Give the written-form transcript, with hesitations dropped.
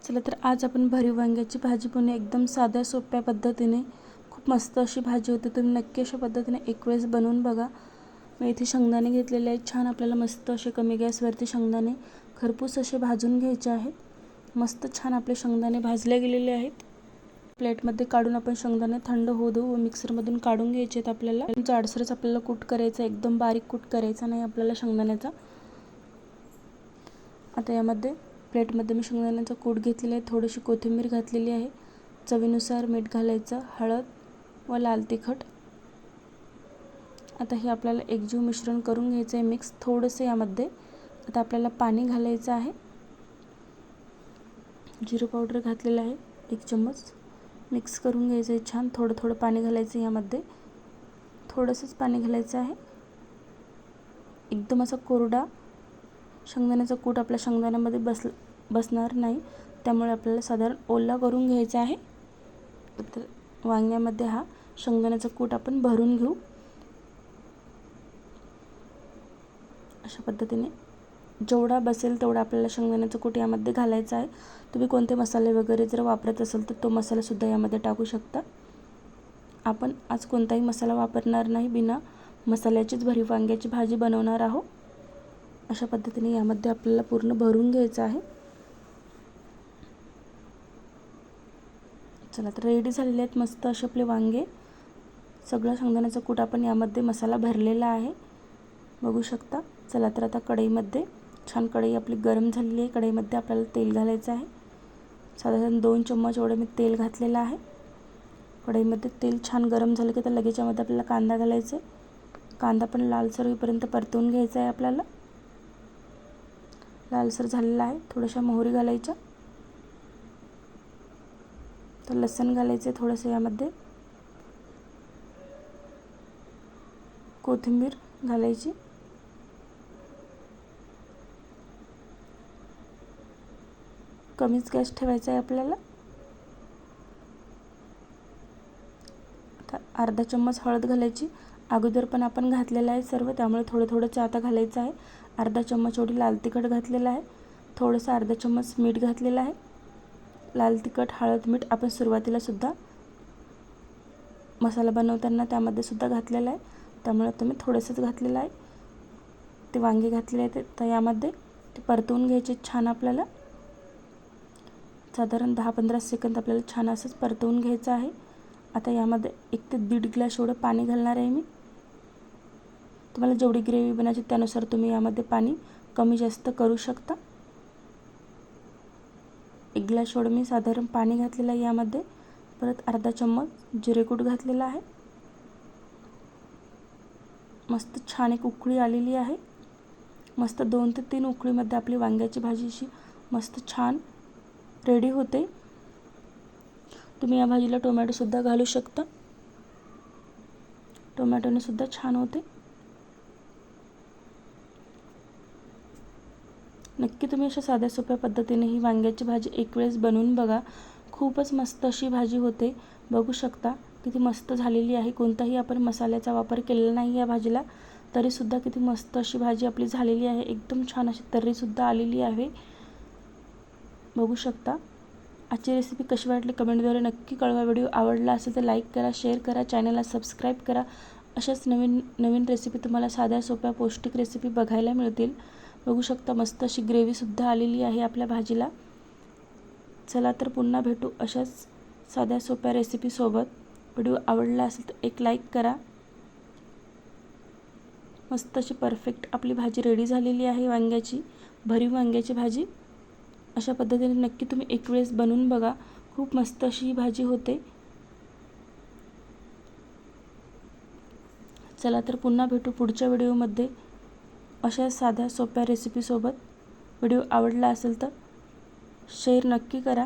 चला तर आज आपण भरीव वांग्याची भाजी बनवूया एकदम साध्या सोप्या पद्धतीने। खूप मस्त अशी भाजी होते। तुम्ही नक्की अशा पद्धतीने एक वेळेस बनवून बघा। मी इथे शेंगदाणे घेतलेले आहेत। छान आपल्याला मस्त असे कमी गॅसवरती शेंगदाणे खरपूस असे भाजून घ्यायचे आहेत। मस्त छान आपले शेंगदाणे भाजले गेलेले आहेत। प्लेटमध्ये काढून आपण शेंगदाणे थंड होऊ देऊ व मिक्सरमधून काढून घ्यायचे आहेत। आपल्याला जाडसरच आपल्याला कूट करायचा, एकदम बारीक कूट करायचा नाही आपल्याला शेंगदाण्याचा। आता यामध्ये प्लेटमध्ये मी शेंगदाण्याचा कूट घेतलेला आहे, थोडीशी कोथिंबीर घातलेली आहे, चवीनुसार मीठ घालायचं, हळद व लाल तिखट। आता हे आपल्याला एकजीव मिश्रण करून घ्यायचं आहे मिक्स। थोडंसं यामध्ये आता आपल्याला पाणी घालायचं आहे। जिरे पावडर घातलेलं आहे 1 चम्मच। मिक्स करून घ्यायचं आहे छान। थोडं थोडं पाणी घालायचं यामध्ये, थोडंसंच पाणी घालायचं आहे। एकदम असा कोरडा शेंगदाण्याचा कूट आपल्या शेंगदाण्यामध्ये बसणार नाही, त्यामुळे आपल्याला साधारण ओला करून घ्यायचा आहे। तर वांग्यामध्ये हा शेंगदाण्याचा कूट आपण भरून घेऊ। अशा पद्धतीने जेवढा बसेल तेवढा आपल्याला शेंगदाण्याचा कूट यामध्ये घालायचा आहे। तुम्ही कोणते मसाले वगैरे जर वापरत असाल तर तो मसाला सुद्धा यामध्ये टाकू शकता। आपण आज कोणताही मसाला वापरणार नाही, बिना मसाल्याचीच भरीव वांग्याची भाजी बनवणार आहोत। अशा पद्धतीने यामध्ये आपल्याला पूर्ण भरून घ्यायचं आहे। चला तर रेडी झालेले आहेत मस्त असे आपले वांगे। सगळं शेंगदाण्याचा कूट आपण यामध्ये मसाला भरलेला आहे, बघू शकता। चला तर आता कढईमध्ये छान कढई आपली गरम झालेली आहे। कढईमध्ये आपल्याला तेल घालायचं आहे। साधारण 2 चम्मच एवढे मी तेल घातलेलं आहे। कढईमध्ये तेल छान गरम झालं की तर लगेच यामध्ये आपल्याला कांदा घालायचा आहे। कांदा पण लालसर होईपर्यंत परतवून घ्यायचा आहे आपल्याला। लालसर झालेला आहे। थोड्याशा मोहरी घालायच्या, तर लसूण घालायचे थोडंसं यामध्ये, कोथिंबीर घालायची, कमीच गॅस ठेवायचा आहे आपल्याला। आता अर्धा चम्मच हळद घालायची। अगोदर पण आपण घातलेलं आहे सर्व, त्यामुळे थोडं थोडंच आता घालायचं आहे। अर्धा चम्मच एवढी लाल तिखट घातलेलं आहे, थोडंसं अर्धा चम्मच मीठ घातलेलं आहे। लाल तिखट, हळद, मीठ आपण सुरुवातीला सुद्धा मसाला बनवताना त्यामध्ये सुद्धा घातलेला आहे, त्यामुळे तुम्ही थोडंसंच घातलेलं आहे। ते वांगे घातलेले आहेत तर यामध्ये ते परतवून घ्यायचे छान आपल्याला। साधारण 10-15 सेकंद आपल्याला छान असंच परतवून घ्यायचं आहे। आता यामध्ये 1 ते 1.5 ग्लास एवढं पाणी घालणार आहे मी। तुम्हाला जेवढी ग्रेव्ही बनायची त्यानुसार तुम्ही यामध्ये पाणी कमी जास्त करू शकता। 1 ग्लास एवढं मी साधारण पाणी घातलेलं आहे यामध्ये। परत अर्धा चम्मच जिरेकूट घातलेला आहे। मस्त छान एक उकळी आलेली आहे। मस्त 2 ते 3 उकळीमध्ये आपली वांग्याची भाजी अशी मस्त छान रेडी होते। तुम्ही या भाजीला टोमॅटो सुद्धा घालू शकता, टोमॅटोने सुद्धा छान होते। नक्की तुम्ही अशा साध्या सोप्या पद्धतीने ही वांग्याची भाजी एक वेळेस बनवून बघा। खूपच मस्त अशी भाजी होते, बघू शकता किती मस्त झालेली आहे। कोणताही आपण मसाल्याचा वापर केलेला नाही या भाजीला, तरी सुद्धा किती मस्त अशी भाजी आपली झालेली आहे। एकदम छान अशी तर्री सुद्धा आलेली आहे, बघू शकता। आजची रेसिपी कशी वाटली कमेंटद्वारे नक्की कळवा। व्हिडिओ आवडला असेल तर लाईक करा, शेअर करा, चॅनलला सबस्क्राईब करा। अशाच नवीन नवीन रेसिपी तुम्हाला साध्या सोप्या पौष्टिक रेसिपी बघायला मिळतील, बघू शकता। मस्त अशी ग्रेव्ही सुद्धा आलेली आहे आपल्या भाजीला। चला तर पुन्हा भेटू अशाच साध्या सोप्या रेसिपीसोबत। व्हिडिओ आवडला असेल तर एक लाईक करा। मस्त अशी परफेक्ट आपली भाजी रेडी झालेली आहे, वांग्याची भरीव वांग्याची भाजी। अशा पद्धतीने नक्की तुम्ही एक वेळेस बनवून बघा, खूप मस्त अशी ही भाजी होते। चला तर पुन्हा भेटू पुढच्या व्हिडिओमध्ये अशा साध्या सोप्या रेसिपीसोबत। व्हिडिओ आवडला असेल तर शेअर नक्की करा।